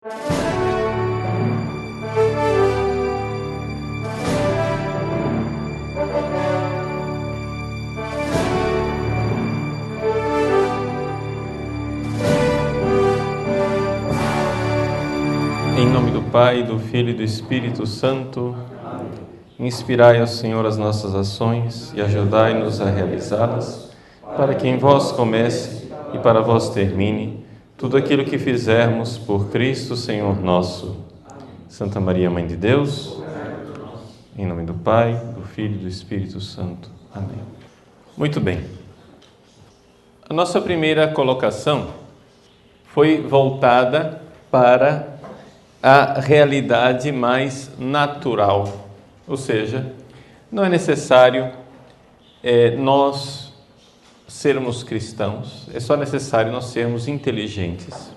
Em nome do Pai, do Filho e do Espírito Santo, inspirai, ó Senhor, as nossas ações e ajudai-nos a realizá-las, para que em vós comece e para vós termine tudo aquilo que fizermos por Cristo, Senhor nosso. Santa Maria, Mãe de Deus, em nome do Pai, do Filho e do Espírito Santo. Amém. Muito bem. A nossa primeira colocação foi voltada para a realidade mais natural, ou seja, não é necessário nós sermos cristãos, é só necessário nós sermos inteligentes.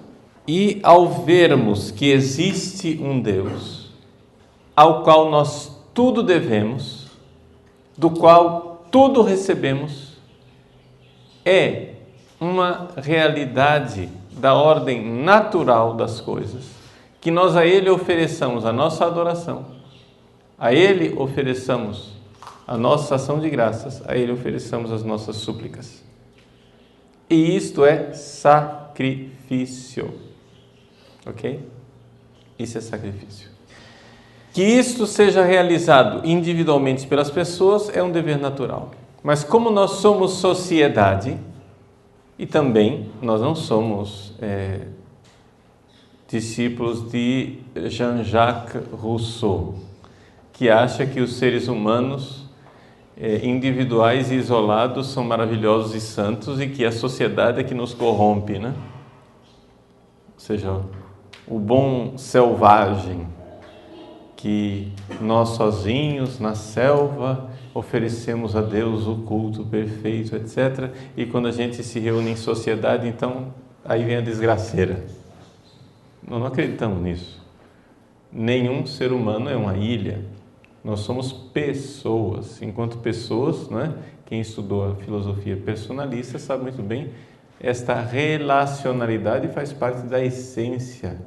E ao vermos que existe um Deus, ao qual nós tudo devemos, do qual tudo recebemos, é uma realidade da ordem natural das coisas, que nós a Ele ofereçamos a nossa adoração, a Ele ofereçamos a nossa ação de graças, a Ele ofereçamos as nossas súplicas. E isto é sacrifício, ok? Isso é sacrifício. Que isto seja realizado individualmente pelas pessoas é um dever natural. Mas como nós somos sociedade, e também nós não somos discípulos de Jean-Jacques Rousseau, que acha que os seres humanos individuais e isolados são maravilhosos e santos e que a sociedade é que nos corrompe, né? Ou seja, o bom selvagem, que nós sozinhos na selva oferecemos a Deus o culto perfeito, etc. E quando a gente se reúne em sociedade, então aí vem a desgraceira. Nós não acreditamos nisso. Nenhum ser humano é uma ilha. Nós somos pessoas. Enquanto pessoas, né? Quem estudou a filosofia personalista sabe muito bem, esta relacionalidade faz parte da essência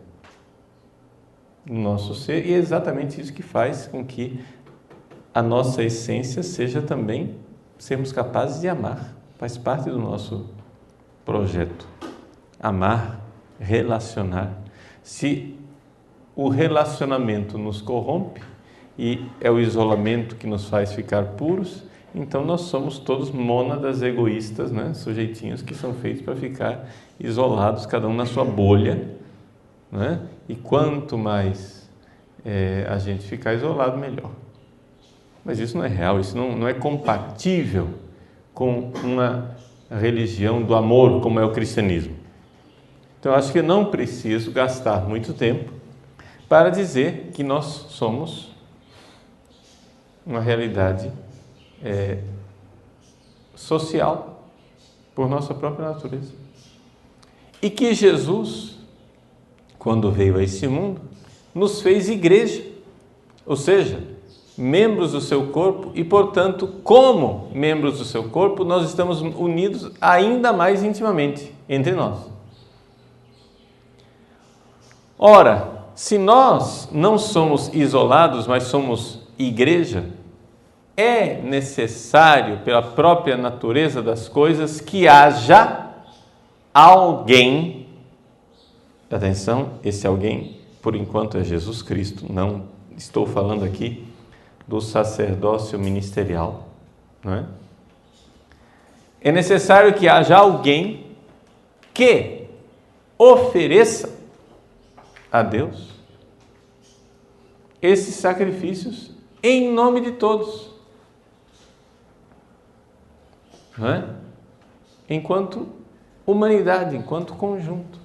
do nosso ser e é exatamente isso que faz com que a nossa essência seja também sermos capazes de amar. Faz parte do nosso projeto. Amar, relacionar. Se o relacionamento nos corrompe e é o isolamento que nos faz ficar puros, então nós somos todos mônadas egoístas, né? Sujeitinhos que são feitos para ficar isolados, cada um na sua bolha, né? E quanto mais a gente ficar isolado, melhor. Mas isso não é real, isso não é compatível com uma religião do amor, como é o cristianismo. Então, eu acho que eu não preciso gastar muito tempo para dizer que nós somos uma realidade social por nossa própria natureza. E que Jesus, quando veio a esse mundo, nos fez igreja, ou seja, membros do seu corpo e, portanto, como membros do seu corpo, nós estamos unidos ainda mais intimamente entre nós. Ora, se nós não somos isolados, mas somos igreja, é necessário, pela própria natureza das coisas, que haja alguém, atenção, esse alguém, por enquanto, é Jesus Cristo, não estou falando aqui do sacerdócio ministerial, não é? É necessário que haja alguém que ofereça a Deus esses sacrifícios em nome de todos, não é? Enquanto humanidade, enquanto conjunto,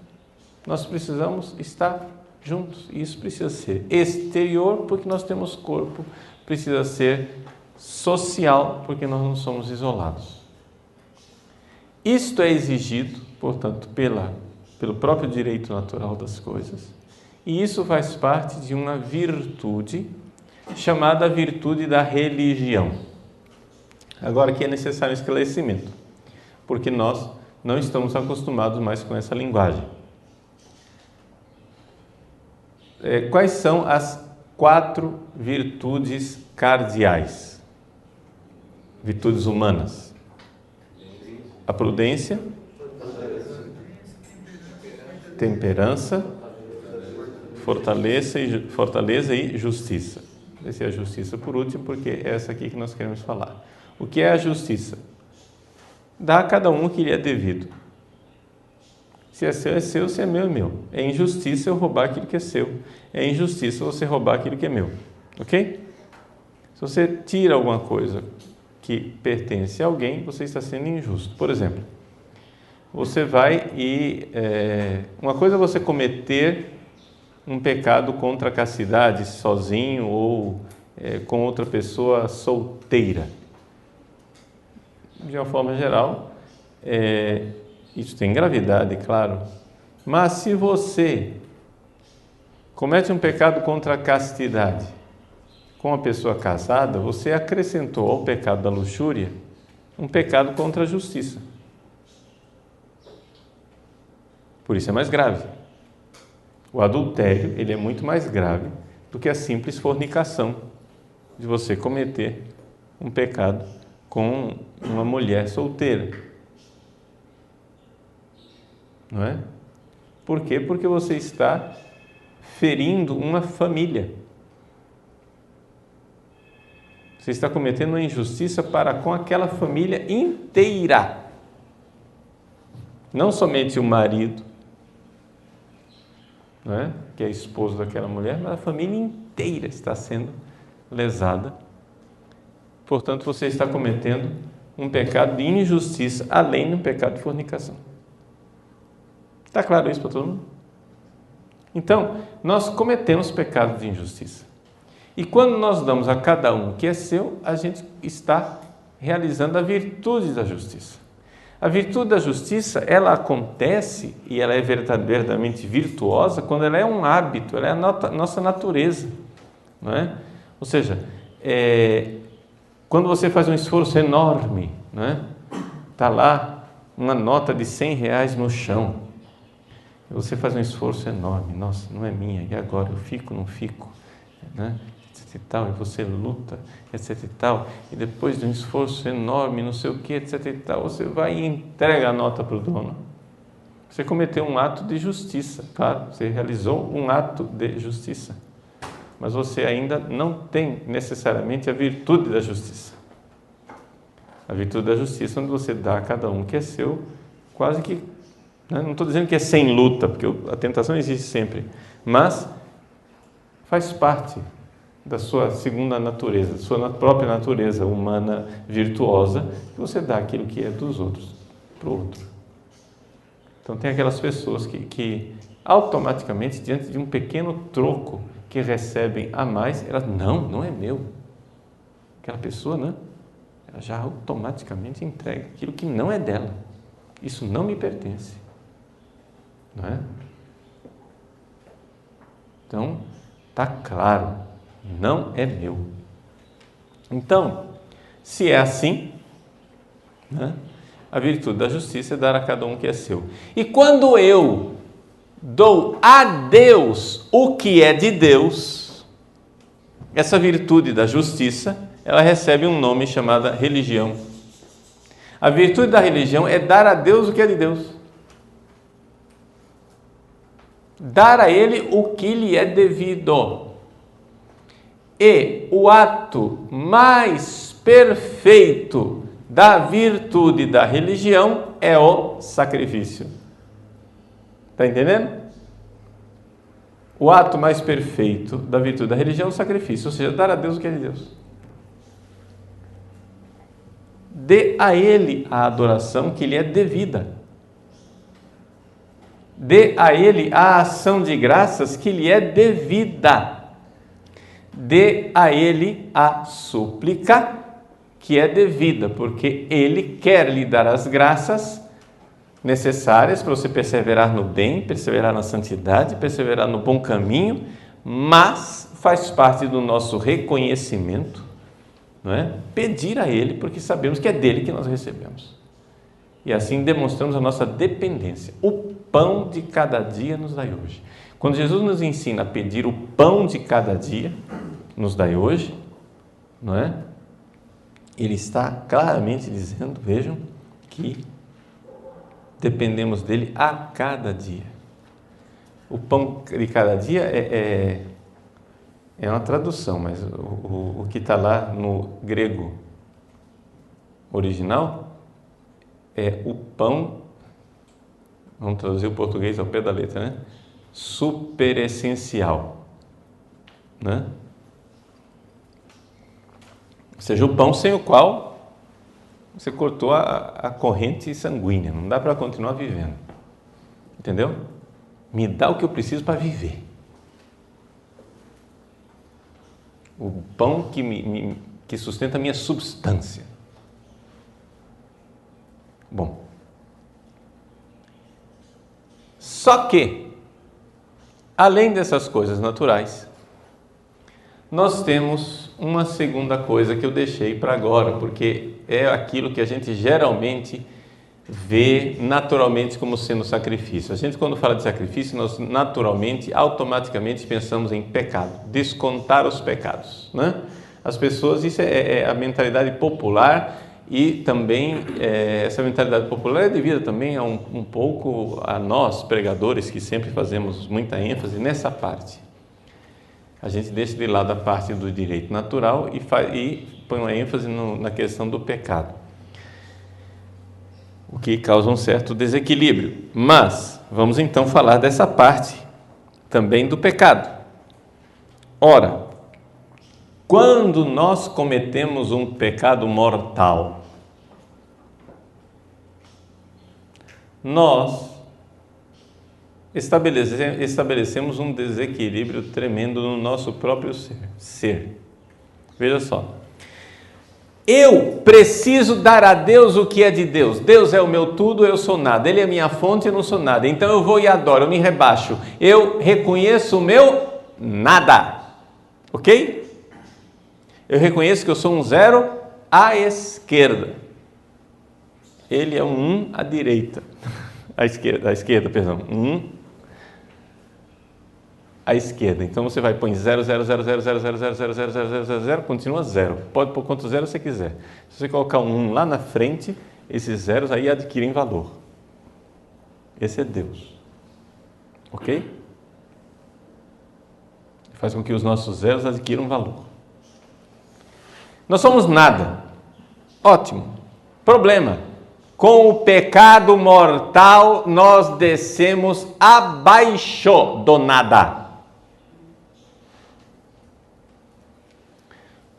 nós precisamos estar juntos. Isso precisa ser exterior, porque nós temos corpo, precisa ser social, porque nós não somos isolados. Isto é exigido, portanto, pelo próprio direito natural das coisas, e isso faz parte de uma virtude chamada virtude da religião. Agora, aqui é necessário um esclarecimento, porque nós não estamos acostumados mais com essa linguagem. quais são as 4 virtudes cardeais? Virtudes humanas. A prudência, temperança, fortaleza e justiça. Vou descer a justiça por último, porque é essa aqui que nós queremos falar. O que é a justiça? Dá a cada um o que lhe é devido. Se é seu, se é meu, é meu. É injustiça eu roubar aquilo que é seu. É injustiça você roubar aquilo que é meu. Ok? Se você tira alguma coisa que pertence a alguém, você está sendo injusto. Por exemplo, você vai e... uma coisa é você cometer um pecado contra a castidade sozinho ou com outra pessoa solteira. De uma forma geral, isso tem gravidade, claro. Mas se você comete um pecado contra a castidade com a pessoa casada, você acrescentou ao pecado da luxúria um pecado contra a justiça. Por isso é mais grave. O adultério, ele é muito mais grave do que a simples fornicação de você cometer um pecado com uma mulher solteira. Não é? Por quê? Porque você está ferindo uma família. Você está cometendo uma injustiça para com aquela família inteira. Não somente o marido, não é? Que é esposo daquela mulher, mas a família inteira está sendo lesada. Portanto, você está cometendo um pecado de injustiça, além do pecado de fornicação. Está claro isso para todo mundo? Então, nós cometemos pecados de injustiça. E quando nós damos a cada um o que é seu, a gente está realizando a virtude da justiça. A virtude da justiça, ela acontece e ela é verdadeiramente virtuosa quando ela é um hábito, ela é a nossa natureza, não é? Ou seja, quando você faz um esforço enorme, não é? Está lá uma nota de R$100 no chão, você faz um esforço enorme, nossa, não é minha, e agora eu fico, não fico, né? Etc e tal, e você luta, etc e tal, e depois de um esforço enorme, não sei o que, etc e tal, você vai e entrega a nota para o dono. Você cometeu um ato de justiça, claro, você realizou um ato de justiça, mas você ainda não tem necessariamente a virtude da justiça. A virtude da justiça é onde você dá a cada um que é seu, quase que, né? Não estou dizendo que é sem luta, porque a tentação existe sempre, mas faz parte da sua segunda natureza, da sua própria natureza humana virtuosa, que você dá aquilo que é dos outros para o outro. Então tem aquelas pessoas que automaticamente, diante de um pequeno troco que recebem a mais, elas, não é meu. Aquela pessoa, né? Ela já automaticamente entrega aquilo que não é dela. Isso não me pertence. Não é? Então, está claro, não é meu. Então, se é assim, né, a virtude da justiça é dar a cada um que é seu. E quando eu dou a Deus o que é de Deus, essa virtude da justiça, ela recebe um nome chamado religião. A virtude da religião é dar a Deus o que é de Deus. Dar a Ele o que lhe é devido. E o ato mais perfeito da virtude da religião é o sacrifício. Está entendendo? O ato mais perfeito da virtude da religião é o sacrifício, ou seja, dar a Deus o que é de Deus. Dê a Ele a adoração que lhe é devida. Dê a Ele a ação de graças que lhe é devida. Dê a Ele a súplica que é devida, porque Ele quer lhe dar as graças necessárias para você perseverar no bem, perseverar na santidade, perseverar no bom caminho, mas faz parte do nosso reconhecimento, não é? Pedir a Ele, porque sabemos que é dele que nós recebemos. E assim demonstramos a nossa dependência. O pão de cada dia nos dai hoje. Quando Jesus nos ensina a pedir o pão de cada dia, nos dai hoje, não é? Ele está claramente dizendo, vejam, que dependemos dele a cada dia. O pão de cada dia é uma tradução, mas o que está lá no grego original é o pão, vamos traduzir o português ao pé da letra, né? Superessencial, né? Ou seja, o pão sem o qual você cortou a corrente sanguínea, não dá para continuar vivendo, entendeu? Me dá o que eu preciso para viver. O pão que sustenta a minha substância. Bom, só que, além dessas coisas naturais, nós temos uma segunda coisa que eu deixei para agora, porque é aquilo que a gente geralmente vê naturalmente como sendo sacrifício. A gente, quando fala de sacrifício, nós naturalmente, automaticamente pensamos em pecado, descontar os pecados, né? As pessoas, isso é a mentalidade popular, e também essa mentalidade popular é devida também a um pouco a nós, pregadores, que sempre fazemos muita ênfase nessa parte. A gente deixa de lado a parte do direito natural e põe uma ênfase na questão do pecado, o que causa um certo desequilíbrio. Mas vamos então falar dessa parte também do pecado. Ora, quando nós cometemos um pecado mortal, nós estabelecemos um desequilíbrio tremendo no nosso próprio ser. Veja só. Eu preciso dar a Deus o que é de Deus. Deus é o meu tudo, eu sou nada. Ele é a minha fonte, eu não sou nada. Então eu vou e adoro, eu me rebaixo. Eu reconheço o meu nada. Ok? Eu reconheço que eu sou um zero à esquerda. Ele é um à direita. À esquerda, perdão. À esquerda. Então você vai pôr 0, 0, 0, 0, 0, 0, 0, 0, 0, 0, 0, 0, continua 0. Pode pôr quanto 0 você quiser. Se você colocar um 1 lá na frente, esses zeros aí adquirem valor. Esse é Deus. Ok? Faz com que os nossos zeros adquiram valor. Nós somos nada. Ótimo. Problema. Com o pecado mortal, nós descemos abaixo do nada.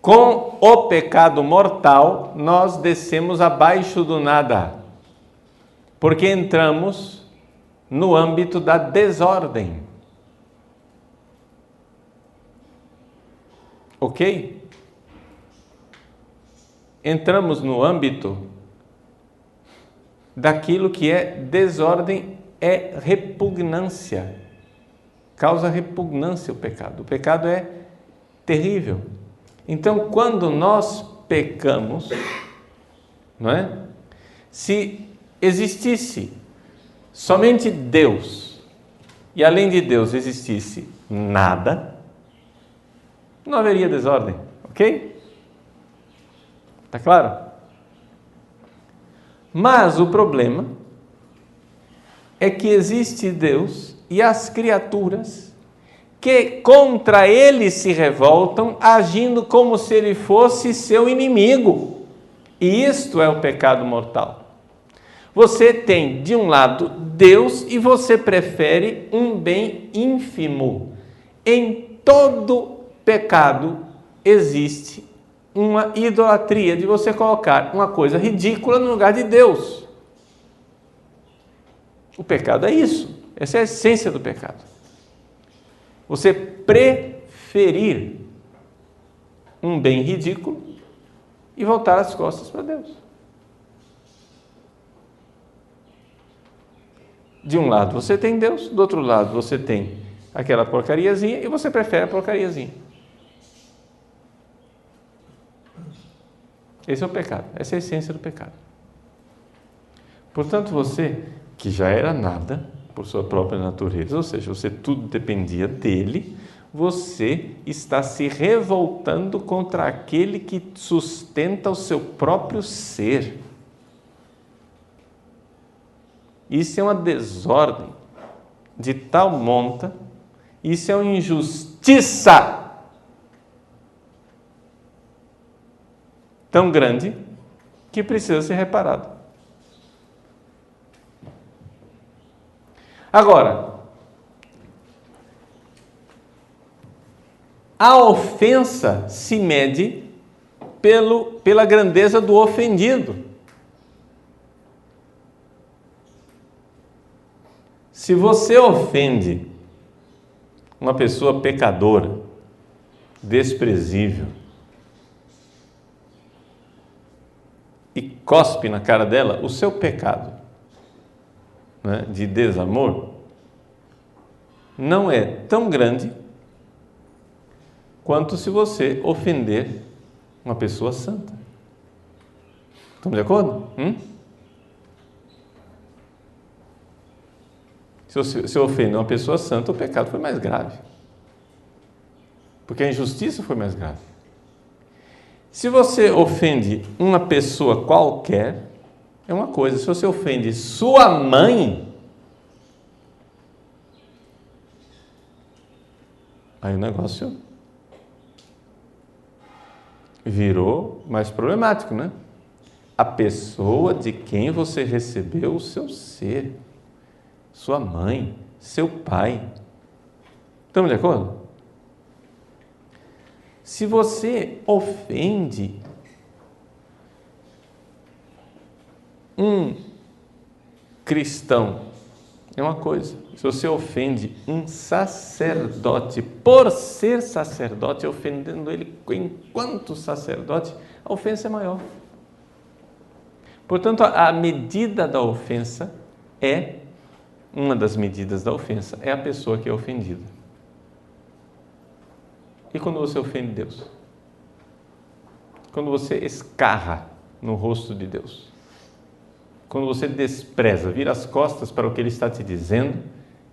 Com o pecado mortal, nós descemos abaixo do nada, porque entramos no âmbito da desordem. Ok? Entramos no âmbito daquilo que é desordem, é repugnância. Causa repugnância o pecado. O pecado é terrível. Então, quando nós pecamos, não é? Se existisse somente Deus e além de Deus existisse nada, não haveria desordem, ok? Está claro? Mas o problema é que existe Deus e as criaturas que contra ele se revoltam, agindo como se ele fosse seu inimigo. E isto é o pecado mortal. Você tem, de um lado, Deus e você prefere um bem ínfimo. Em todo pecado existe uma idolatria de você colocar uma coisa ridícula no lugar de Deus. O pecado é isso. Essa é a essência do pecado. Você preferir um bem ridículo e voltar as costas para Deus. De um lado você tem Deus, do outro lado você tem aquela porcariazinha e você prefere a porcariazinha. Esse é o pecado, essa é a essência do pecado. Portanto, você que já era nada, por sua própria natureza, ou seja, você tudo dependia dele, você está se revoltando contra aquele que sustenta o seu próprio ser. Isso é uma desordem de tal monta, isso é uma injustiça tão grande que precisa ser reparado. Agora, a ofensa se mede pela grandeza do ofendido. Se você ofende uma pessoa pecadora, desprezível, e cospe na cara dela, o seu pecado, né, de desamor não é tão grande quanto se você ofender uma pessoa santa. Estamos de acordo? Se você ofende uma pessoa santa, o pecado foi mais grave, porque a injustiça foi mais grave. Se você ofende uma pessoa qualquer, é uma coisa. Se você ofende sua mãe, aí o negócio virou mais problemático, né? A pessoa de quem você recebeu o seu ser, sua mãe, seu pai. Estamos de acordo? Se você ofende um cristão, é uma coisa. Se você ofende um sacerdote, por ser sacerdote, ofendendo ele enquanto sacerdote, a ofensa é maior. Portanto, a medida da ofensa uma das medidas da ofensa é a pessoa que é ofendida. E quando você ofende Deus? Quando você escarra no rosto de Deus? Quando você despreza, vira as costas para o que Ele está te dizendo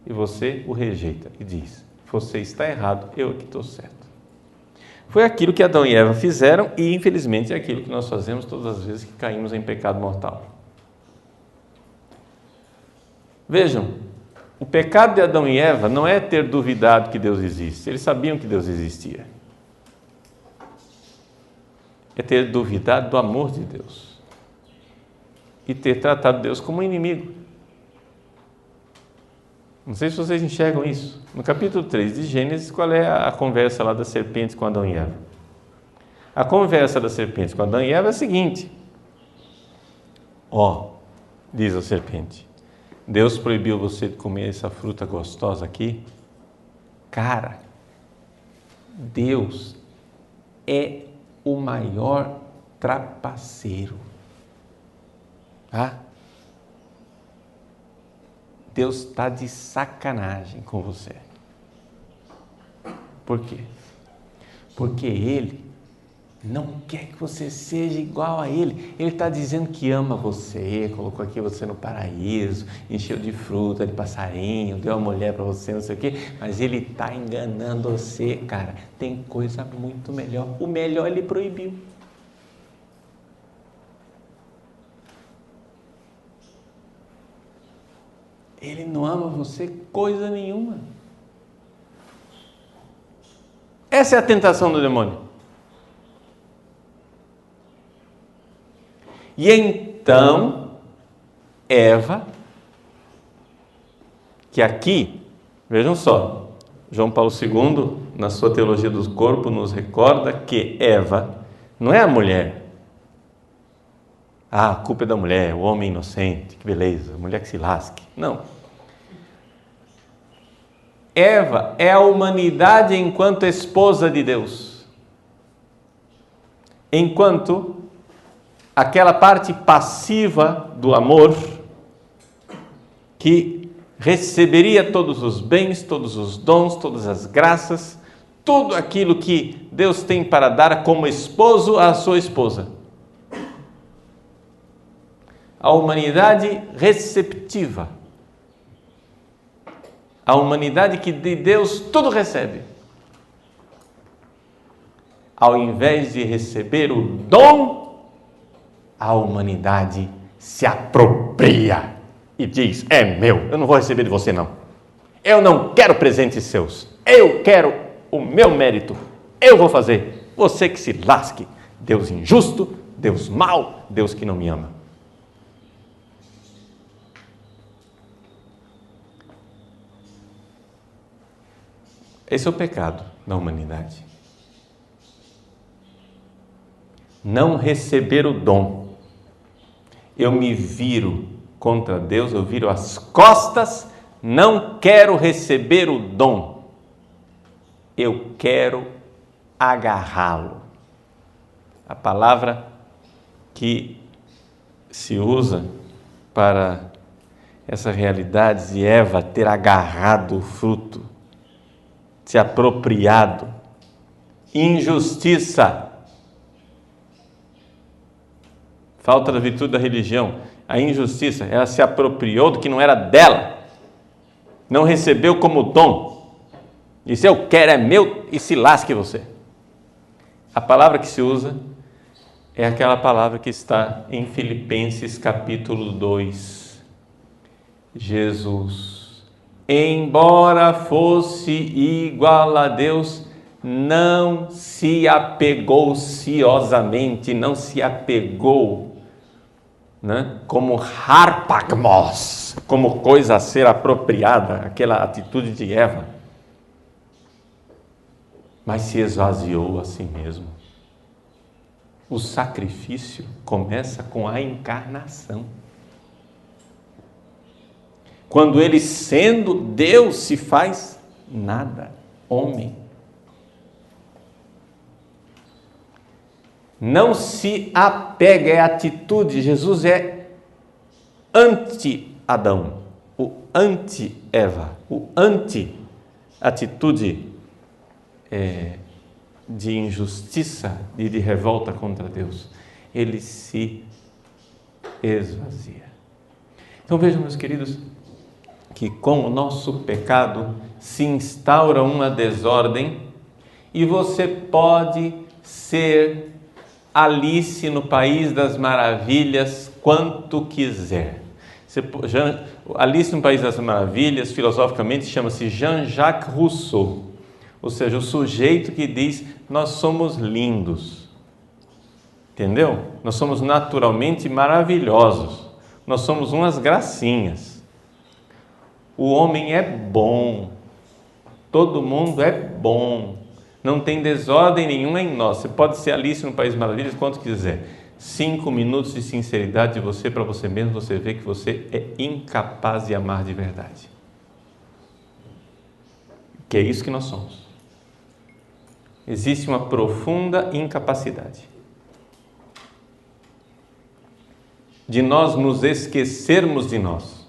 e você o rejeita e diz: você está errado, eu aqui estou certo. Foi aquilo que Adão e Eva fizeram e, infelizmente, é aquilo que nós fazemos todas as vezes que caímos em pecado mortal. Vejam, o pecado de Adão e Eva não é ter duvidado que Deus existe. Eles sabiam que Deus existia. É ter duvidado do amor de Deus e ter tratado Deus como inimigo. Não sei se vocês enxergam isso. No capítulo 3 de Gênesis, qual é a conversa lá das serpentes com Adão e Eva? A conversa das serpentes com Adão e Eva é a seguinte: diz a serpente, Deus proibiu você de comer essa fruta gostosa aqui? Cara, Deus é o maior trapaceiro. Deus está de sacanagem com você. Por quê? Porque Ele não quer que você seja igual a Ele. Ele está dizendo que ama você, colocou aqui você no paraíso, encheu de fruta, de passarinho, deu uma mulher para você, não sei o quê, mas Ele está enganando você, cara. Tem coisa muito melhor. O melhor Ele proibiu. Ele não ama você coisa nenhuma. Essa é a tentação do demônio. E então, Eva, que aqui, vejam só, João Paulo II, na sua teologia do corpo, nos recorda que Eva não é a mulher. A culpa é da mulher, o homem inocente, que beleza, a mulher que se lasque. Não. Eva é a humanidade enquanto esposa de Deus. Enquanto aquela parte passiva do amor que receberia todos os bens, todos os dons, todas as graças, tudo aquilo que Deus tem para dar como esposo à sua esposa. A humanidade receptiva. A humanidade que de Deus tudo recebe, ao invés de receber o dom, a humanidade se apropria e diz: é meu, eu não vou receber de você não. Eu não quero presentes seus, eu quero o meu mérito, eu vou fazer, você que se lasque. Deus injusto, Deus mau, Deus que não me ama. Esse é o pecado da humanidade. Não receber o dom. Eu me viro contra Deus, eu viro as costas, não quero receber o dom. Eu quero agarrá-lo. A palavra que se usa para essa realidade de Eva ter agarrado o fruto, se apropriado, injustiça, falta da virtude da religião, a injustiça, ela se apropriou do que não era dela, não recebeu como dom, disse: eu quero, é meu, e se lasque você. A palavra que se usa é aquela palavra que está em Filipenses capítulo 2. Jesus, embora fosse igual a Deus, não se apegou ociosamente, não se apegou, né, como harpagmos, como coisa a ser apropriada, aquela atitude de Eva, mas se esvaziou a si mesmo. O sacrifício começa com a encarnação. Quando ele, sendo Deus, se faz nada, homem. Não se apega, é atitude. Jesus é anti-Adão, o anti-Eva, o anti-atitude de injustiça e de revolta contra Deus. Ele se esvazia. Então vejam, meus queridos, que com o nosso pecado se instaura uma desordem e você pode ser Alice no País das Maravilhas quanto quiser. Alice no País das Maravilhas, filosoficamente, chama-se Jean-Jacques Rousseau, ou seja, o sujeito que diz: nós somos lindos, entendeu? Nós somos naturalmente maravilhosos, nós somos umas gracinhas. O homem é bom, todo mundo é bom, não tem desordem nenhuma em nós. Você pode ser Alice no País das Maravilhas quanto quiser. 5 minutos de sinceridade de você para você mesmo, você vê que você é incapaz de amar de verdade. Que é isso que nós somos. Existe uma profunda incapacidade de nós nos esquecermos de nós.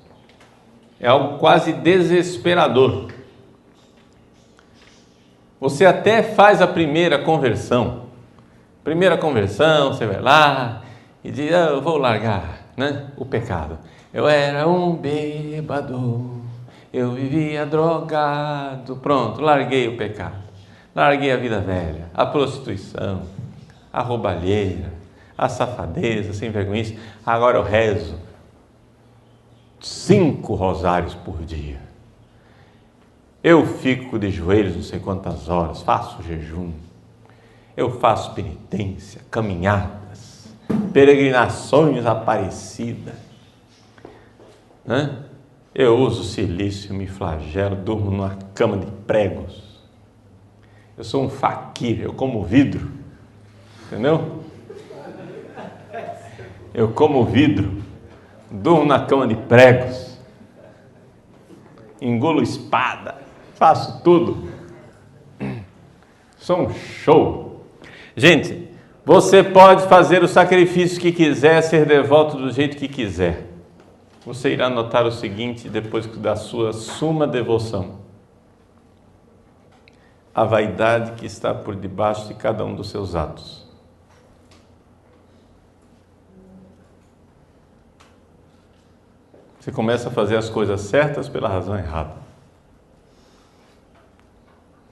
É algo quase desesperador. Você até faz a primeira conversão. Você vai lá e diz: eu vou largar, né, o pecado. Eu era um bêbado, eu vivia drogado. Pronto, larguei o pecado. Larguei a vida velha, a prostituição, a roubalheira, a safadeza, sem vergonhice. Agora eu rezo 5 rosários por dia. Eu fico de joelhos não sei quantas horas, faço jejum. Eu faço penitência, caminhadas, peregrinações à Aparecida. Eu uso silício, me flagelo, durmo numa cama de pregos. Eu sou um faquir, eu como vidro, entendeu? Eu como vidro, durmo na cama de pregos, engulo espada, faço tudo. Sou um show. Gente, você pode fazer o sacrifício que quiser, ser devoto do jeito que quiser. Você irá notar o seguinte, depois da sua suma devoção: a vaidade que está por debaixo de cada um dos seus atos. Você começa a fazer as coisas certas pela razão errada.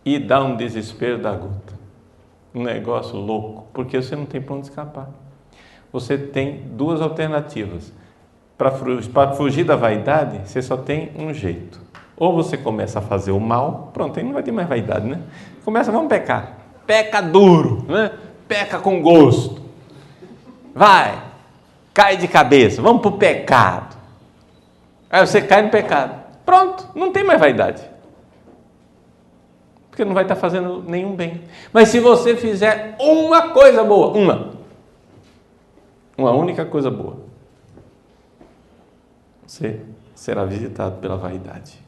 e dá um desespero da gota. Um negócio louco, porque você não tem para onde escapar. Você tem duas alternativas. Para fugir da vaidade, você só tem um jeito. Ou você começa a fazer o mal, pronto, aí não vai ter mais vaidade, né? Vamos pecar. Peca duro, né? Peca com gosto. Vai, cai de cabeça, vamos para o pecado. Aí você cai no pecado. Pronto, não tem mais vaidade. Porque não vai estar fazendo nenhum bem. Mas se você fizer uma coisa boa, uma única coisa boa, você será visitado pela vaidade.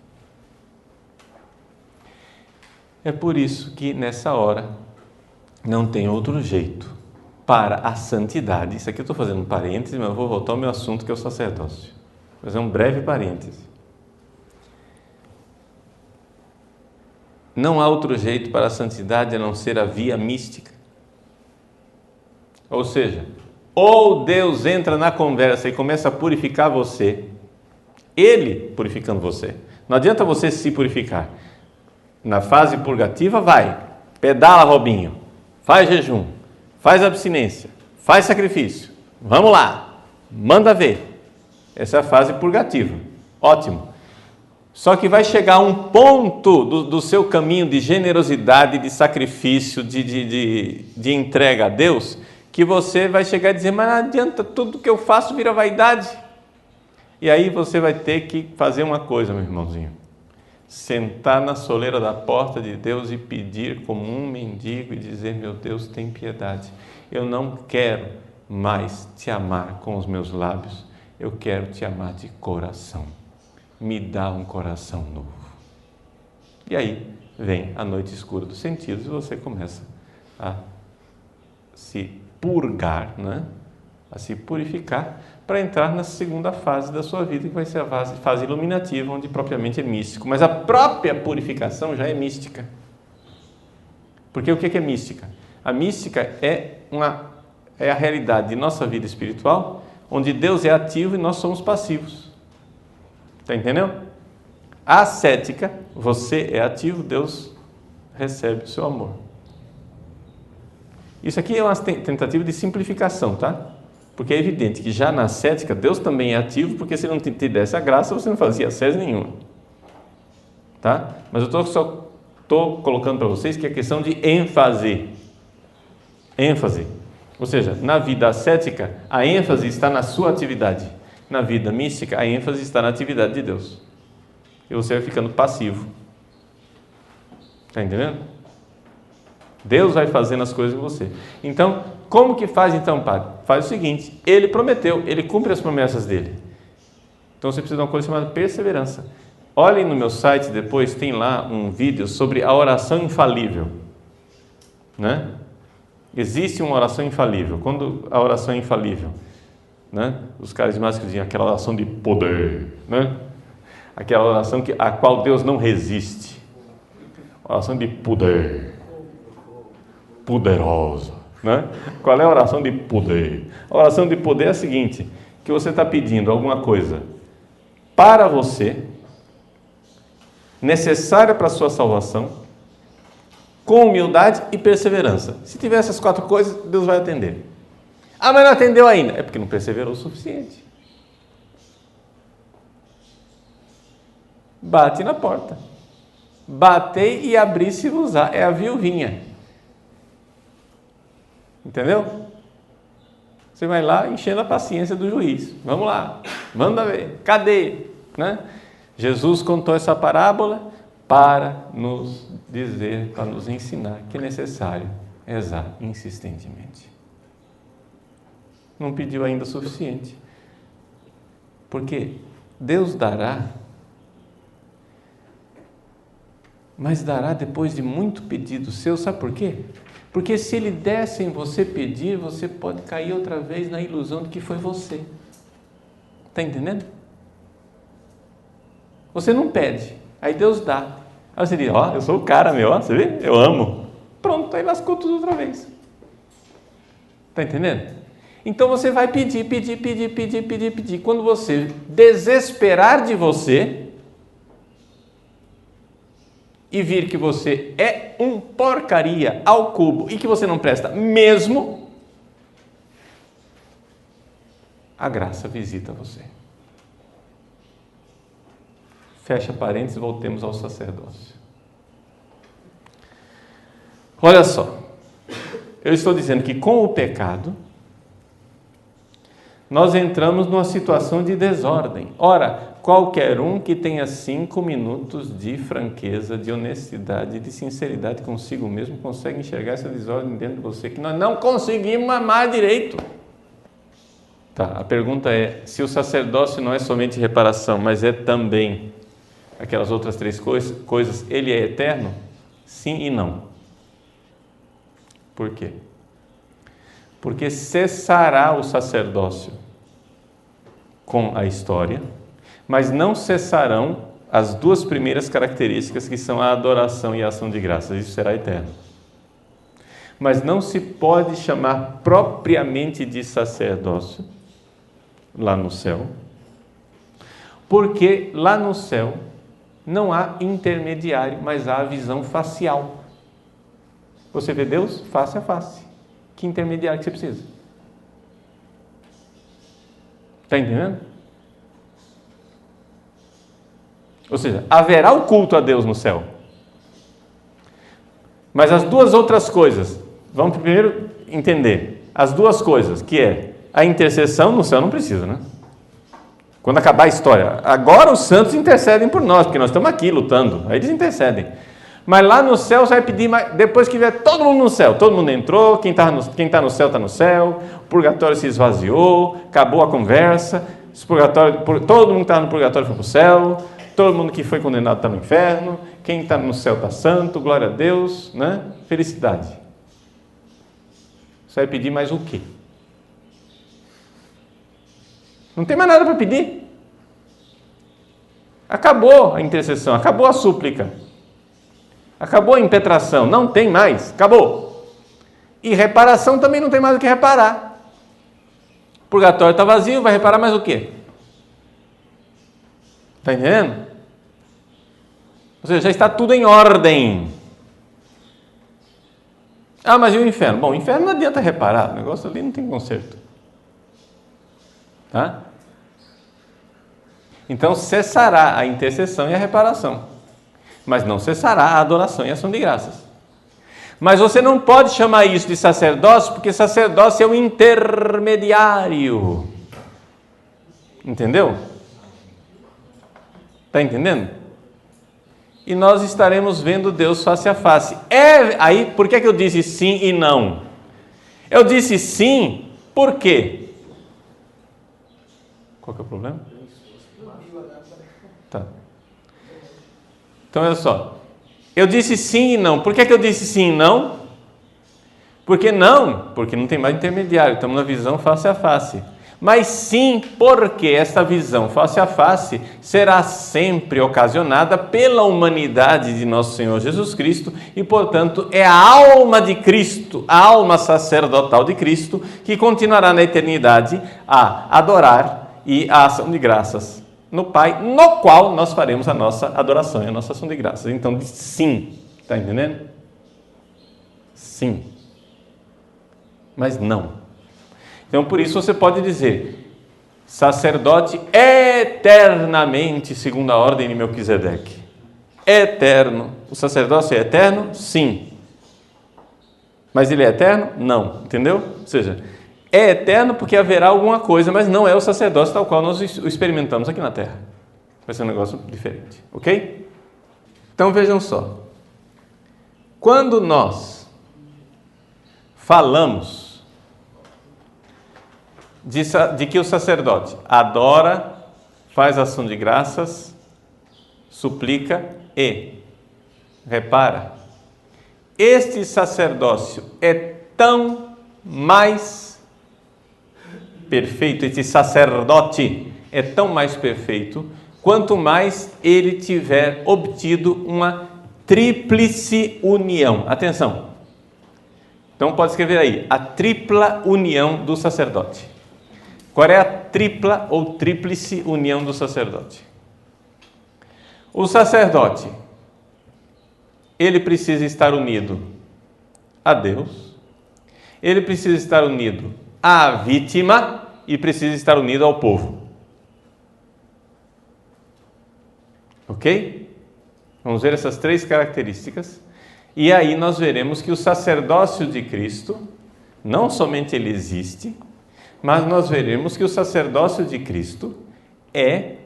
É por isso que nessa hora não tem outro jeito para a santidade. Isso aqui eu estou fazendo um parêntese, mas eu vou voltar ao meu assunto, que é o sacerdócio. Vou fazer um breve parêntese. Não há outro jeito para a santidade a não ser a via mística. Ou seja, ou Deus entra na conversa e começa a purificar você, Ele purificando você. Não adianta você se purificar. Na fase purgativa, vai, pedala, Robinho, faz jejum, faz abstinência, faz sacrifício, vamos lá, manda ver. Essa é a fase purgativa, ótimo. Só que vai chegar um ponto do seu caminho de generosidade, de sacrifício, de entrega a Deus, que você vai chegar e dizer, mas não adianta, tudo que eu faço vira vaidade. E aí você vai ter que fazer uma coisa, meu irmãozinho. Sentar na soleira da porta de Deus e pedir como um mendigo e dizer, meu Deus, tem piedade. Eu não quero mais te amar com os meus lábios, eu quero te amar de coração. Me dá um coração novo. E aí vem a noite escura dos sentidos e você começa a se purgar, né? A se purificar, para entrar na segunda fase da sua vida, que vai ser a fase iluminativa, onde propriamente é místico. Mas a própria purificação já é mística. Porque o que é mística? A mística é a realidade de nossa vida espiritual, onde Deus é ativo e nós somos passivos. Está entendendo? A ascética, você é ativo, Deus recebe o seu amor. Isso aqui é uma tentativa de simplificação, tá? Porque é evidente que já na ascética, Deus também é ativo, porque se ele não te desse a graça, você não fazia ascese nenhuma. Tá? Mas eu só estou colocando para vocês que é questão de ênfase. ênfase. Ou seja, na vida ascética, a ênfase está na sua atividade. Na vida mística, a ênfase está na atividade de Deus. E você vai ficando passivo. Está entendendo? Deus vai fazendo as coisas em você. Então, como que faz então, padre? Faz o seguinte, ele prometeu, ele cumpre as promessas dele. Então você precisa de uma coisa chamada perseverança. Olhem no meu site depois, tem lá um vídeo sobre a oração infalível. Né? Existe uma oração infalível. Quando a oração é infalível, né? Os carismáticos diziam aquela oração de poder, né? Aquela oração a qual Deus não resiste. Oração de poder. Poderosa. Né? Qual é a oração de poder? A oração de poder é a seguinte, que você está pedindo alguma coisa para você, necessária para a sua salvação, com humildade e perseverança. Se tiver essas 4 coisas, Deus vai atender. Ah, mas não atendeu ainda. É porque não perseverou o suficiente. Bate na porta. Batei e abri-se-vos-á. É a viuvinha. Entendeu? Você vai lá enchendo a paciência do juiz. Vamos lá, manda ver. Cadê? Né? Jesus contou essa parábola para nos dizer, para nos ensinar que é necessário rezar insistentemente. Não pediu ainda o suficiente. Porque Deus dará, mas dará depois de muito pedido seu. Sabe por quê? Porque se Ele der sem você pedir, você pode cair outra vez na ilusão de que foi você. Está entendendo? Você não pede, aí Deus dá. Aí você diz, ó, eu sou o cara, meu, ó, você vê? Eu amo. Pronto, aí lascou tudo outra vez. Está entendendo? Então você vai pedir. Quando você desesperar de você e vir que você é um porcaria ao cubo e que você não presta mesmo, a graça visita você. Fecha parênteses, voltemos ao sacerdócio. Olha só, eu estou dizendo que com o pecado, nós entramos numa situação de desordem. Ora, qualquer um que tenha 5 minutos de franqueza, de honestidade, de sinceridade consigo mesmo, consegue enxergar essa desordem dentro de você, que nós não conseguimos amar direito. Tá, a pergunta é, se o sacerdócio não é somente reparação, mas é também aquelas outras 3 coisas, ele é eterno? Sim e não. Por quê? Porque cessará o sacerdócio com a história, mas não cessarão as 2 primeiras características, que são a adoração e a ação de graças. Isso será eterno. Mas não se pode chamar propriamente de sacerdócio lá no céu, porque lá no céu não há intermediário, mas há a visão facial. Você vê Deus face a face. Que intermediário que você precisa? Está entendendo? Ou seja, haverá o culto a Deus no céu. Mas as 2 outras coisas, vamos primeiro entender. As 2 coisas, que é a intercessão no céu, não precisa, né? Quando acabar a história. Agora os santos intercedem por nós, porque nós estamos aqui lutando. Aí eles intercedem. Mas lá no céu você vai pedir, depois que vier todo mundo no céu, todo mundo entrou, quem está no céu está no céu, o purgatório se esvaziou, acabou a conversa, todo mundo que está no purgatório foi para o céu, todo mundo que foi condenado está no inferno, quem está no céu está santo, glória a Deus, né? Felicidade. Você vai pedir mais o quê? Não tem mais nada para pedir. Acabou a intercessão, acabou a súplica. Acabou a impetração, não tem mais, acabou. E reparação também não tem mais o que reparar. O purgatório está vazio, vai reparar mais o quê? Está entendendo? Ou seja, já está tudo em ordem. Ah, mas e o inferno? Bom, o inferno não adianta reparar, o negócio ali não tem conserto. Tá? Então cessará a intercessão e a reparação. Mas não cessará a adoração e a ação de graças. Mas você não pode chamar isso de sacerdócio, porque sacerdócio é um intermediário. Entendeu? Está entendendo? E nós estaremos vendo Deus face a face. Aí, por que eu disse sim e não? Eu disse sim, por quê? Qual que é o problema? Tá. Então, olha só, eu disse sim e não. Por que eu disse sim e não? Porque não tem mais intermediário, estamos na visão face a face. Mas sim, porque esta visão face a face será sempre ocasionada pela humanidade de nosso Senhor Jesus Cristo e, portanto, é a alma de Cristo, a alma sacerdotal de Cristo, que continuará na eternidade a adorar e a ação de graças no Pai, no qual nós faremos a nossa adoração e a nossa ação de graças. Então, sim, está entendendo? Sim. Mas não. Então, por isso você pode dizer, sacerdote eternamente, segundo a ordem de Melquisedeque. Eterno. O sacerdócio é eterno? Sim. Mas ele é eterno? Não. Entendeu? Ou seja, é eterno porque haverá alguma coisa, mas não é o sacerdócio tal qual nós o experimentamos aqui na Terra. Vai ser um negócio diferente. Ok? Então, vejam só. Quando nós falamos de que o sacerdote adora, faz ação de graças, suplica e repara, este sacerdócio é tão mais perfeito, este sacerdote é tão mais perfeito, quanto mais ele tiver obtido uma tríplice união. Atenção! Então pode escrever aí, a tripla união do sacerdote. Qual é a tripla ou tríplice união do sacerdote? O sacerdote ele precisa estar unido a Deus, ele precisa estar unido à vítima e precisa estar unido ao povo. Ok? Vamos ver essas 3 características. E aí nós veremos que o sacerdócio de Cristo, não somente ele existe, mas nós veremos que o sacerdócio de Cristo é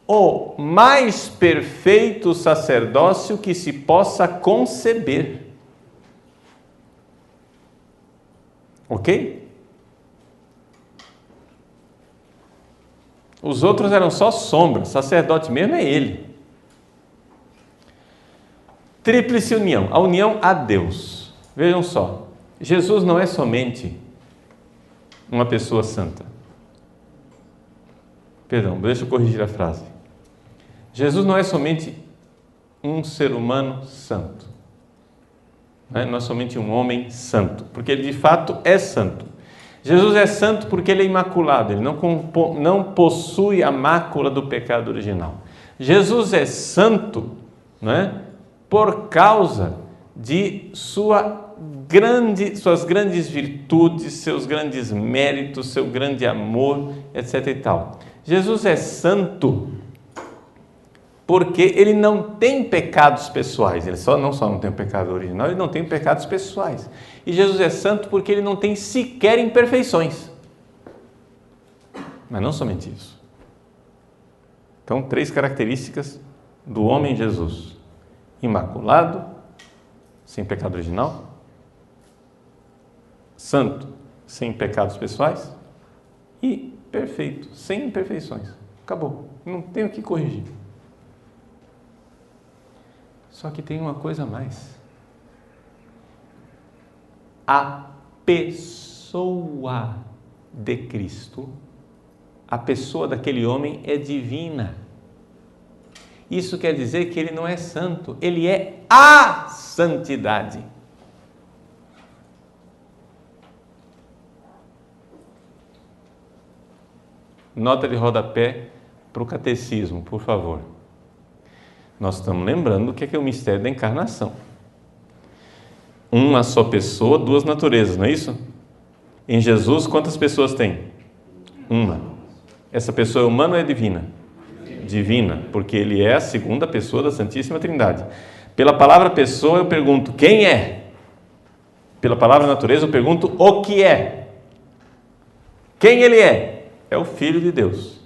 o mais perfeito sacerdócio que se possa conceber. Ok? Os outros eram só sombras, sacerdote mesmo é ele. Tríplice união, a união a Deus. Vejam só, Jesus não é somente uma pessoa santa. Perdão, deixa eu corrigir a frase. Jesus não é somente um ser humano santo. Não é somente um homem santo, porque ele de fato é santo. Jesus é santo porque ele é imaculado, ele não possui a mácula do pecado original. Jesus é santo, não é? Por causa de suas grandes virtudes, seus grandes méritos, seu grande amor, etc. e tal. Jesus é santo porque ele não tem pecados pessoais, ele não só não tem o pecado original, ele não tem pecados pessoais. E Jesus é santo porque ele não tem sequer imperfeições. Mas não somente isso. Então, 3 características do homem Jesus: imaculado, sem pecado original; santo, sem pecados pessoais; e perfeito, sem imperfeições. Acabou, não tem o que corrigir. Só que tem uma coisa a mais. A pessoa de Cristo, a pessoa daquele homem é divina. Isso quer dizer que ele não é santo, ele é a santidade. Nota de rodapé para o catecismo, por favor. Nós estamos lembrando o que é o mistério da encarnação. Uma só pessoa, 2 naturezas, não é isso? Em Jesus, quantas pessoas tem? Uma. Essa pessoa é humana ou é divina? Divina, porque ele é a segunda pessoa da Santíssima Trindade. Pela palavra pessoa eu pergunto quem é? Pela palavra natureza eu pergunto o que é? Quem ele é? É o Filho de Deus.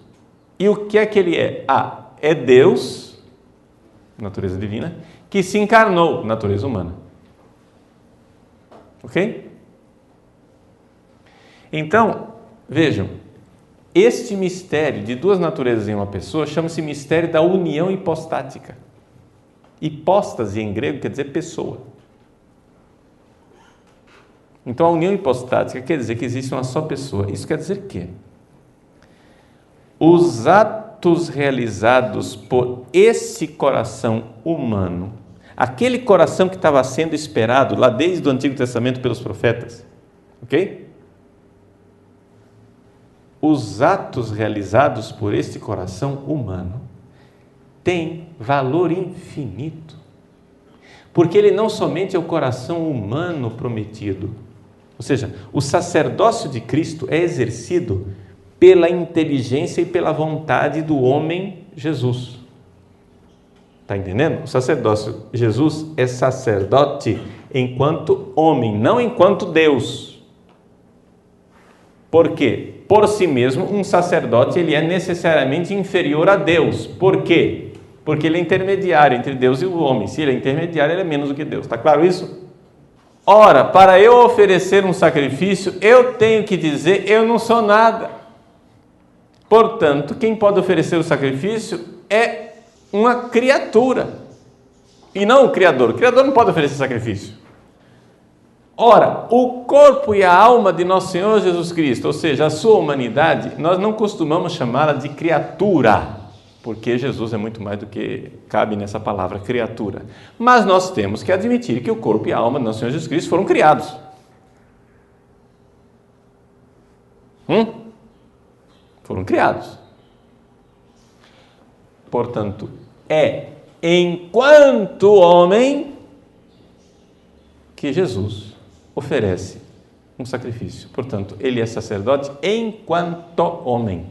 E o que é que ele é? É Deus, natureza divina, que se encarnou, natureza humana. Ok? Então, vejam, este mistério de 2 naturezas em uma pessoa chama-se mistério da união hipostática. Hipóstase em grego quer dizer pessoa. Então, a união hipostática quer dizer que existe uma só pessoa. Isso quer dizer que os atos realizados por esse coração humano, aquele coração que estava sendo esperado lá desde o Antigo Testamento pelos profetas, ok? Os atos realizados por este coração humano têm valor infinito, porque ele não somente é o coração humano prometido, ou seja, o sacerdócio de Cristo é exercido pela inteligência e pela vontade do homem Jesus. Está entendendo? O sacerdócio, Jesus é sacerdote enquanto homem, não enquanto Deus. Por quê? Por si mesmo, um sacerdote ele é necessariamente inferior a Deus. Por quê? Porque ele é intermediário entre Deus e o homem. Se ele é intermediário, ele é menos do que Deus. Está claro isso? Ora, para eu oferecer um sacrifício, eu tenho que dizer, eu não sou nada. Portanto, quem pode oferecer o sacrifício é uma criatura, e não o Criador. O Criador não pode oferecer sacrifício. Ora, o corpo e a alma de nosso Senhor Jesus Cristo, ou seja, a sua humanidade, nós não costumamos chamá-la de criatura, porque Jesus é muito mais do que cabe nessa palavra criatura. Mas nós temos que admitir que o corpo e a alma de nosso Senhor Jesus Cristo foram criados. Foram criados. Portanto, enquanto homem, que Jesus oferece um sacrifício. Portanto, ele é sacerdote enquanto homem.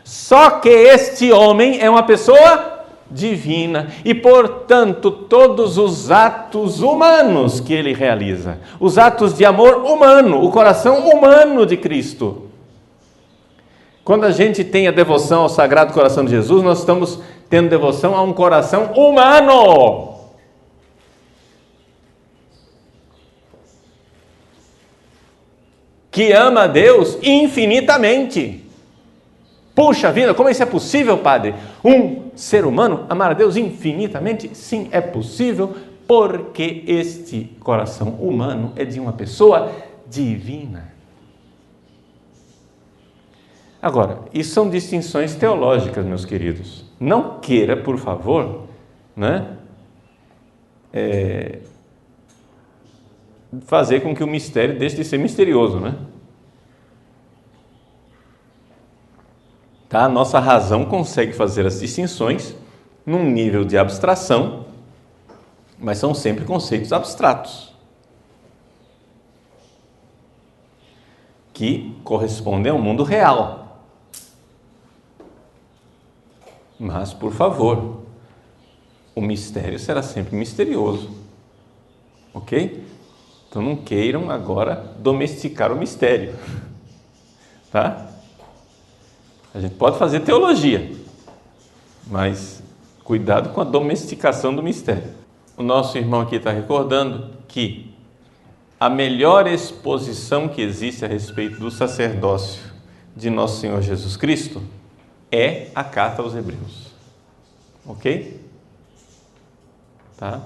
Só que este homem é uma pessoa divina e, portanto, todos os atos humanos que ele realiza, os atos de amor humano, o coração humano de Cristo. Quando a gente tem a devoção ao Sagrado Coração de Jesus, nós estamos tendo devoção a um coração humano. Que ama a Deus infinitamente. Puxa vida, como isso é possível, padre? Um ser humano amar a Deus infinitamente? Sim, é possível, porque este coração humano é de uma pessoa divina. Agora, isso são distinções teológicas, meus queridos. Não queira, por favor, fazer com que o mistério deixe de ser misterioso, Tá? A nossa razão consegue fazer as distinções num nível de abstração, mas são sempre conceitos abstratos, que correspondem ao mundo real. Mas, por favor, o mistério será sempre misterioso, ok? Então não queiram agora domesticar o mistério, tá? A gente pode fazer teologia, mas cuidado com a domesticação do mistério. O nosso irmão aqui está recordando que a melhor exposição que existe a respeito do sacerdócio de nosso Senhor Jesus Cristo é a carta aos Hebreus, ok? Tá?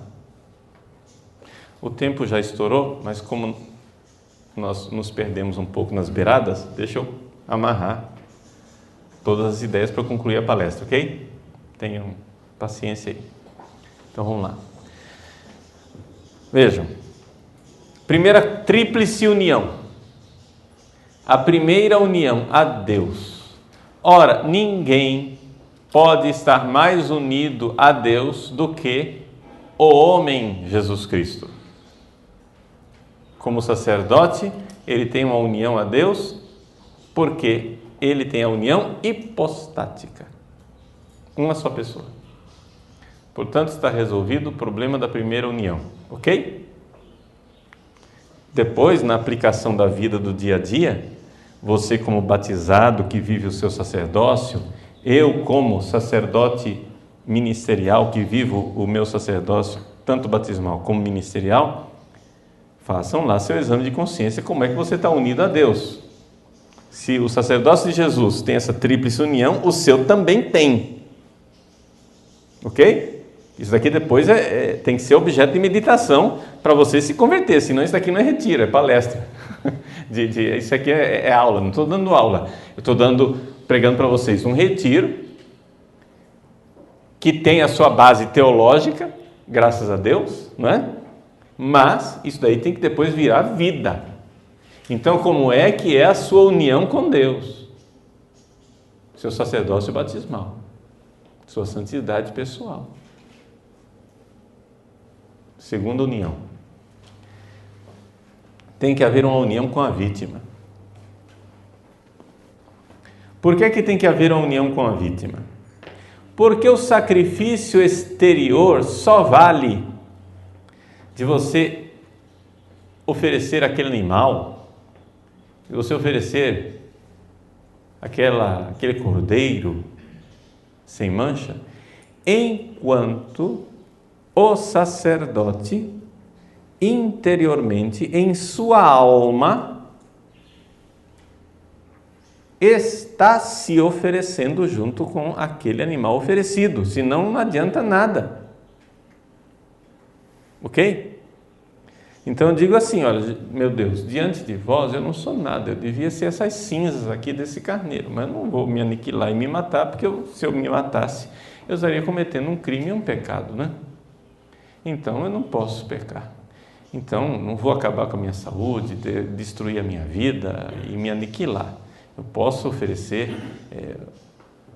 O tempo já estourou, mas como nós nos perdemos um pouco nas beiradas, deixa eu amarrar todas as ideias para concluir a palestra, ok? Tenham paciência aí. Então vamos lá. Vejam, primeira tríplice união. A primeira união a Deus. Ora, ninguém pode estar mais unido a Deus do que o homem Jesus Cristo. Como sacerdote, ele tem uma união a Deus, porque ele tem a união hipostática. Uma só pessoa. Portanto, está resolvido o problema da primeira união, ok? Depois, na aplicação da vida do dia a dia, você como batizado que vive o seu sacerdócio, eu como sacerdote ministerial que vivo o meu sacerdócio, tanto batismal como ministerial, façam lá seu exame de consciência, como é que você está unido a Deus. Se o sacerdócio de Jesus tem essa tríplice união, o seu também tem. Ok? Isso daqui depois tem que ser objeto de meditação para você se converter, senão isso daqui não é retiro, é palestra. Isso aqui é aula, não estou dando aula. Eu estou pregando para vocês um retiro que tem a sua base teológica, graças a Deus, não é? Mas isso daí tem que depois virar vida. Então, como é que é a sua união com Deus? Seu sacerdócio batismal, sua santidade pessoal. Segunda união. Tem que haver uma união com a vítima. Por que tem que haver uma união com a vítima? Porque o sacrifício exterior só vale de você oferecer aquele animal, de você oferecer aquele cordeiro sem mancha, enquanto o sacerdote interiormente, em sua alma, está se oferecendo junto com aquele animal oferecido, senão não adianta nada. Ok? Então eu digo assim, olha, meu Deus, diante de vós eu não sou nada, eu devia ser essas cinzas aqui desse carneiro, mas eu não vou me aniquilar e me matar, porque se eu me matasse, eu estaria cometendo um crime e um pecado, né? Então eu não posso pecar. Então não vou acabar com a minha saúde, destruir a minha vida e me aniquilar. Eu posso oferecer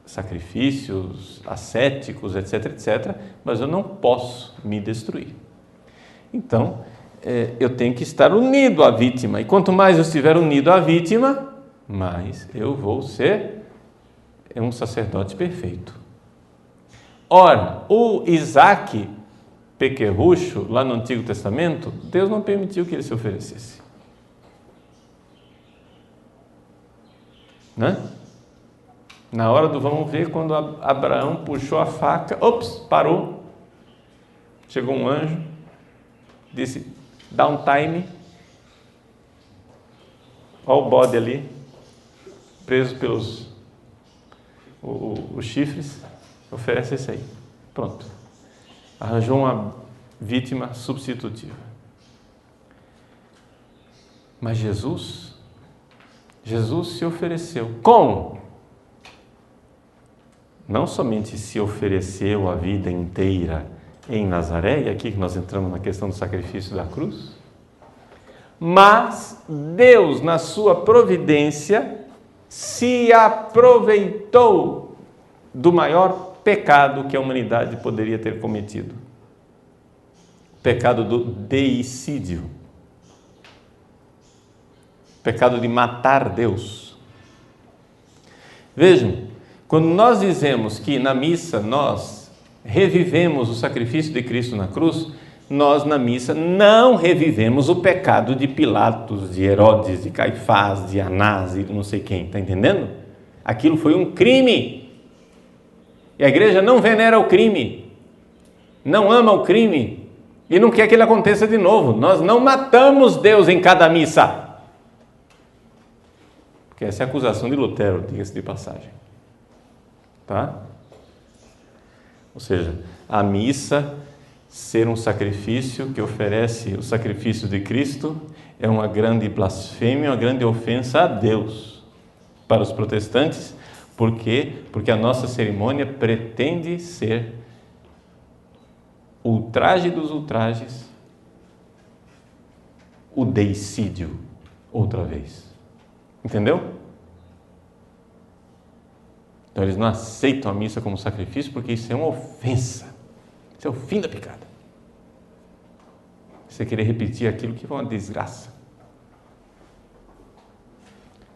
sacrifícios ascéticos, etc, etc, mas eu não posso me destruir. Então, eu tenho que estar unido à vítima. E quanto mais eu estiver unido à vítima, mais eu vou ser um sacerdote perfeito. Ora, o Isaac pequerrucho, lá no Antigo Testamento, Deus não permitiu que ele se oferecesse. Né? Na hora do vamos ver, quando Abraão puxou a faca, parou. Chegou um anjo, disse, dá um time. Olha o bode ali, preso pelos os chifres, oferece esse aí. Pronto. Arranjou uma vítima substitutiva. Mas Jesus se ofereceu. Como? Não somente se ofereceu a vida inteira em Nazaré, e aqui que nós entramos na questão do sacrifício da cruz, mas Deus, na sua providência, se aproveitou do maior pecado que a humanidade poderia ter cometido. O pecado do deicídio. O pecado de matar Deus. Vejam, quando nós dizemos que na missa nós revivemos o sacrifício de Cristo na cruz, nós na missa não revivemos o pecado de Pilatos, de Herodes, de Caifás, de Anás e de não sei quem, está entendendo? Aquilo foi um crime. E a igreja não venera o crime, não ama o crime e não quer que ele aconteça de novo. Nós não matamos Deus em cada missa. Porque essa é a acusação de Lutero, diga-se de passagem. Tá? Ou seja, a missa ser um sacrifício que oferece o sacrifício de Cristo é uma grande blasfêmia, uma grande ofensa a Deus para os protestantes. Por quê? Porque a nossa cerimônia pretende ser ultraje dos ultrajes, o deicídio, outra vez. Entendeu? Então eles não aceitam a missa como sacrifício porque isso é uma ofensa. Isso é o fim da picada. Você querer repetir aquilo que foi uma desgraça.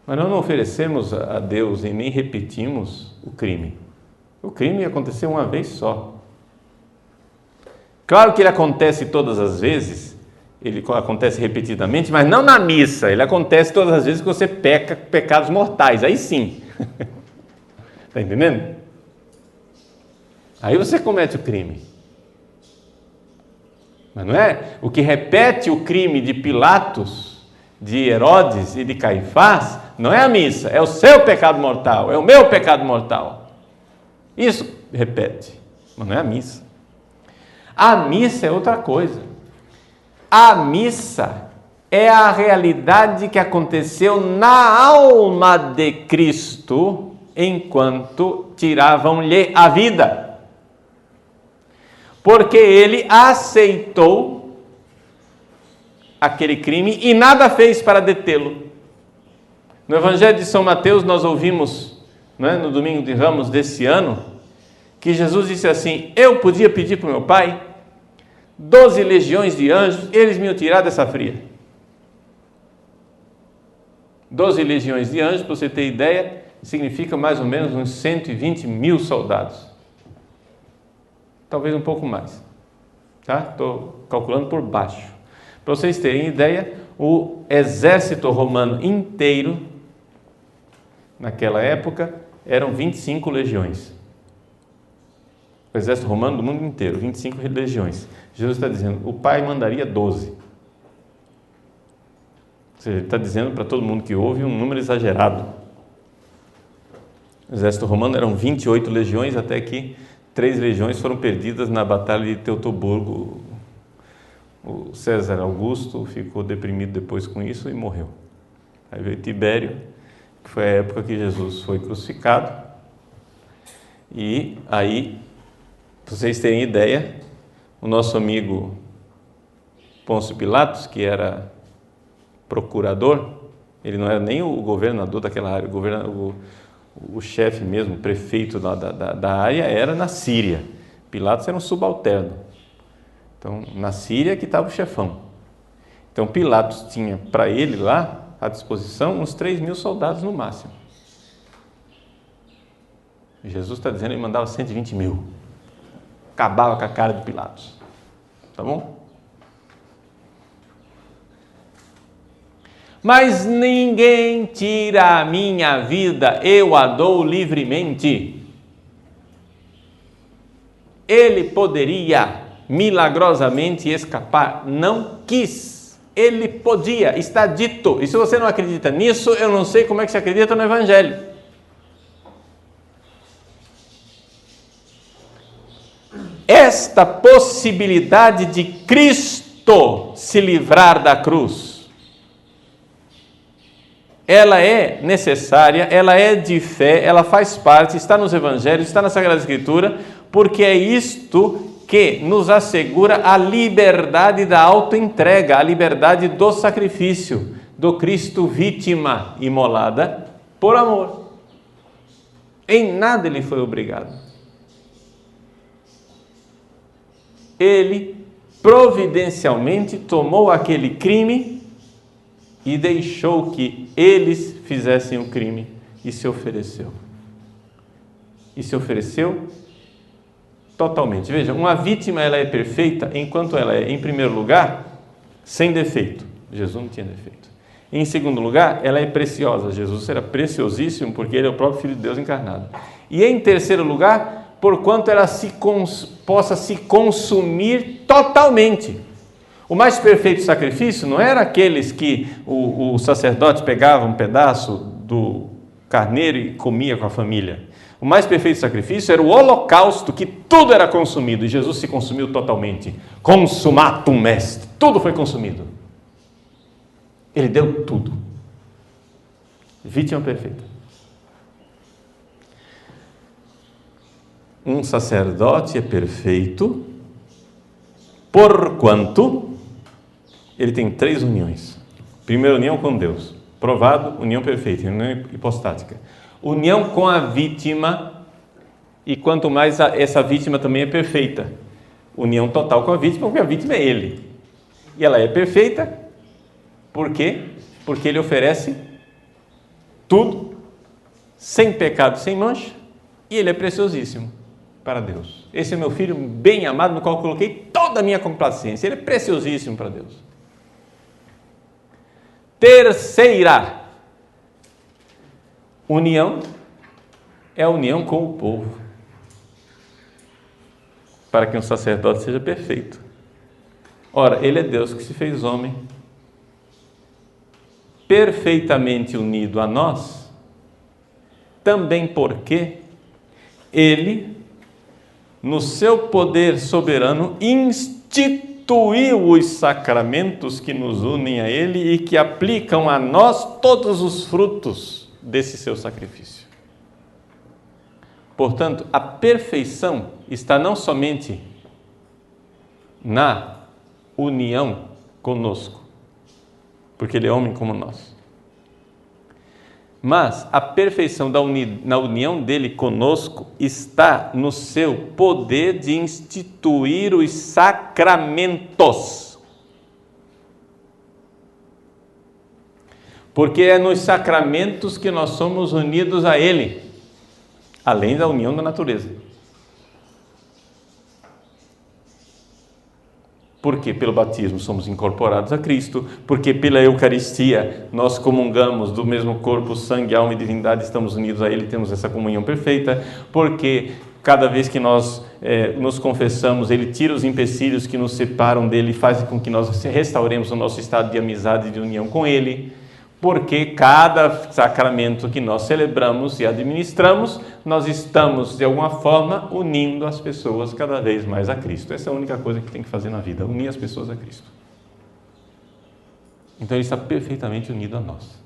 Mas nós não oferecemos a Deus e nem repetimos o crime. O crime aconteceu uma vez só. Claro que ele acontece todas as vezes, ele acontece repetidamente, mas não na missa. Ele acontece todas as vezes que você peca pecados mortais. Aí sim. Está entendendo? Aí você comete o crime. Mas não é? O que repete o crime de Pilatos, de Herodes e de Caifás, não é a missa, é o seu pecado mortal, é o meu pecado mortal. Isso repete, mas não é a missa. A missa é outra coisa. A missa é a realidade que aconteceu na alma de Cristo enquanto tiravam-lhe a vida. Porque ele aceitou aquele crime e nada fez para detê-lo. No Evangelho de São Mateus nós ouvimos, no domingo de Ramos desse ano, que Jesus disse assim: eu podia pedir para o meu Pai 12 legiões de anjos, eles me iam tirar dessa fria. 12 legiões de anjos, para você ter ideia, significa mais ou menos uns 120 mil soldados. Talvez um pouco mais. Tá? Estou calculando por baixo. Para vocês terem ideia, o exército romano inteiro, naquela época, eram 25 legiões. O exército romano do mundo inteiro, 25 legiões. Jesus está dizendo, o Pai mandaria 12. Ou seja, ele está dizendo para todo mundo que ouve um número exagerado. O exército romano eram 28 legiões, até que 3 legiões foram perdidas na batalha de Teutoburgo. O César Augusto ficou deprimido depois com isso e morreu. Aí veio Tibério, que foi a época que Jesus foi crucificado. E aí, para vocês terem ideia, o nosso amigo Pôncio Pilatos, que era procurador, ele não era nem o governador daquela área, o chefe mesmo, o prefeito da área era na Síria. Pilatos era um subalterno. Então, na Síria que estava o chefão. Então, Pilatos tinha para ele lá, à disposição, uns 3.000 soldados no máximo. Jesus está dizendo que ele mandava 120.000. Acabava com a cara de Pilatos. Tá bom? Mas ninguém tira a minha vida, eu a dou livremente. Ele poderia milagrosamente escapar, não quis. Ele podia, está dito. E se você não acredita nisso, eu não sei como é que se acredita no Evangelho. Esta possibilidade de Cristo se livrar da cruz, ela é necessária, ela é de fé, ela faz parte, está nos Evangelhos, está na Sagrada Escritura, porque é isto que nos assegura a liberdade da autoentrega, a liberdade do sacrifício, do Cristo vítima imolada por amor. Em nada ele foi obrigado. Ele providencialmente tomou aquele crime e deixou que eles fizessem o crime e se ofereceu. E se ofereceu totalmente. Veja, uma vítima ela é perfeita enquanto ela é, em primeiro lugar, sem defeito. Jesus não tinha defeito. Em segundo lugar, ela é preciosa. Jesus era preciosíssimo porque ele é o próprio Filho de Deus encarnado. E em terceiro lugar, porquanto ela possa se consumir totalmente. O mais perfeito sacrifício não era aqueles que o sacerdote pegava um pedaço do carneiro e comia com a família. O mais perfeito sacrifício era o holocausto, que tudo era consumido, e Jesus se consumiu totalmente. Consumatum est, tudo foi consumido. Ele deu tudo. Vítima perfeita. Um sacerdote é perfeito, porquanto ele tem 3 uniões. Primeira união com Deus, provado, união perfeita, união hipostática. União com a vítima, e quanto mais essa vítima também é perfeita. União total com a vítima, porque a vítima é ele. E ela é perfeita, por quê? Porque ele oferece tudo, sem pecado, sem mancha, e ele é preciosíssimo para Deus. Esse é meu filho bem amado, no qual eu coloquei toda a minha complacência. Ele é preciosíssimo para Deus. Terceira união é a união com o povo, para que um sacerdote seja perfeito. Ora, ele é Deus que se fez homem, perfeitamente unido a nós, também porque ele, no seu poder soberano, instituiu os sacramentos que nos unem a ele e que aplicam a nós todos os frutos desse seu sacrifício. Portanto, a perfeição está não somente na união conosco, porque ele é homem como nós, mas a perfeição na união dele conosco está no seu poder de instituir os sacramentos. Porque é nos sacramentos que nós somos unidos a ele, além da união da natureza. Porque pelo batismo somos incorporados a Cristo, porque pela Eucaristia nós comungamos do mesmo corpo, sangue, alma e divindade, estamos unidos a Ele, temos essa comunhão perfeita, porque cada vez que nós nos confessamos, Ele tira os empecilhos que nos separam dEle e faz com que nós restauremos o nosso estado de amizade e de união com Ele, porque cada sacramento que nós celebramos e administramos, nós estamos, de alguma forma, unindo as pessoas cada vez mais a Cristo. Essa é a única coisa que tem que fazer na vida, unir as pessoas a Cristo. Então, Ele está perfeitamente unido a nós.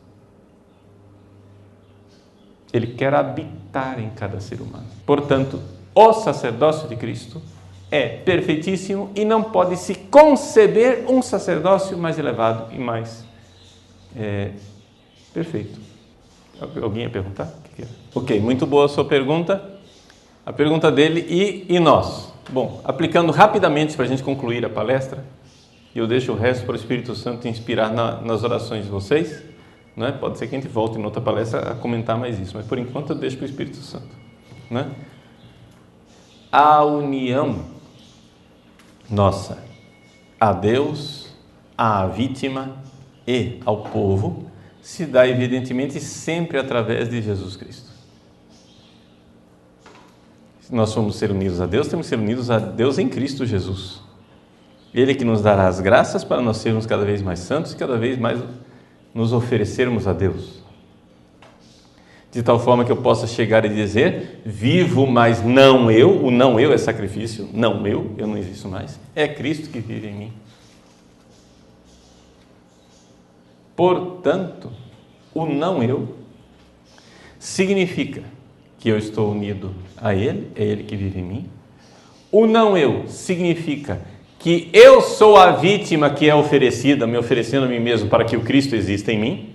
Ele quer habitar em cada ser humano. Portanto, o sacerdócio de Cristo é perfeitíssimo e não pode se conceber um sacerdócio mais elevado e mais perfeito. Alguém ia perguntar? Ok, muito boa a sua pergunta. A pergunta dele, e nós? Bom, aplicando rapidamente para a gente concluir a palestra, e eu deixo o resto para o Espírito Santo inspirar nas orações de vocês, né? Pode ser que a gente volte em outra palestra a comentar mais isso, mas por enquanto eu deixo para o Espírito Santo, né? A união nossa a Deus, à vítima e ao povo se dá evidentemente sempre através de Jesus Cristo. Se nós somos ser unidos a Deus, temos que ser unidos a Deus em Cristo Jesus. Ele que nos dará as graças para nós sermos cada vez mais santos e cada vez mais nos oferecermos a Deus. De tal forma que eu possa chegar e dizer, vivo, mas não eu, o não eu é sacrifício, não eu não existo mais, é Cristo que vive em mim. Portanto, o não eu significa que eu estou unido a Ele, é Ele que vive em mim. O não eu significa que eu sou a vítima que é oferecida, me oferecendo a mim mesmo para que o Cristo exista em mim.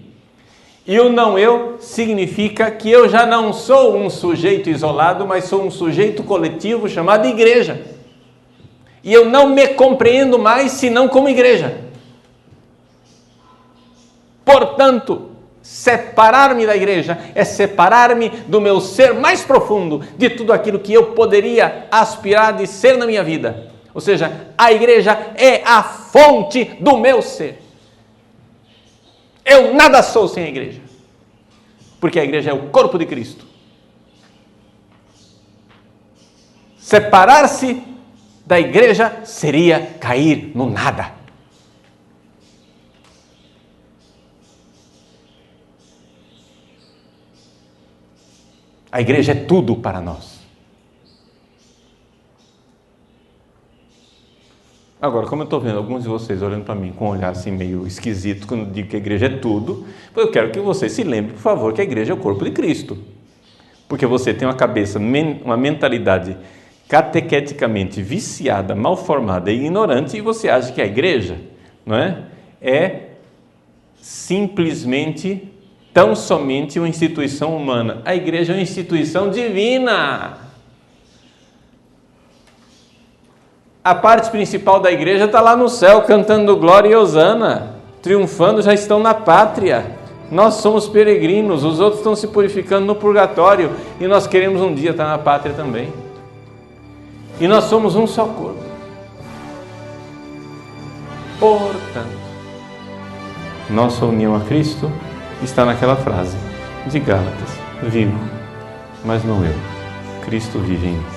E o não eu significa que eu já não sou um sujeito isolado, mas sou um sujeito coletivo chamado igreja. E eu não me compreendo mais senão como igreja. Portanto, separar-me da igreja é separar-me do meu ser mais profundo, de tudo aquilo que eu poderia aspirar de ser na minha vida. Ou seja, a igreja é a fonte do meu ser. Eu nada sou sem a igreja, porque a igreja é o corpo de Cristo. Separar-se da igreja seria cair no nada. A igreja é tudo para nós. Agora, como eu estou vendo alguns de vocês olhando para mim com um olhar assim meio esquisito quando eu digo que a igreja é tudo, eu quero que vocês se lembrem, por favor, que a igreja é o corpo de Cristo. Porque você tem uma cabeça, uma mentalidade catequeticamente viciada, mal formada e ignorante, e você acha que a igreja, não é simplesmente, tão somente uma instituição humana. A igreja é uma instituição divina. A parte principal da igreja está lá no céu, cantando glória e hosana, triunfando, já estão na pátria. Nós somos peregrinos, os outros estão se purificando no purgatório, e nós queremos um dia estar na pátria também. E nós somos um só corpo. Portanto, nossa união a Cristo está naquela frase de Gálatas: vivo, mas não eu, Cristo vive em mim.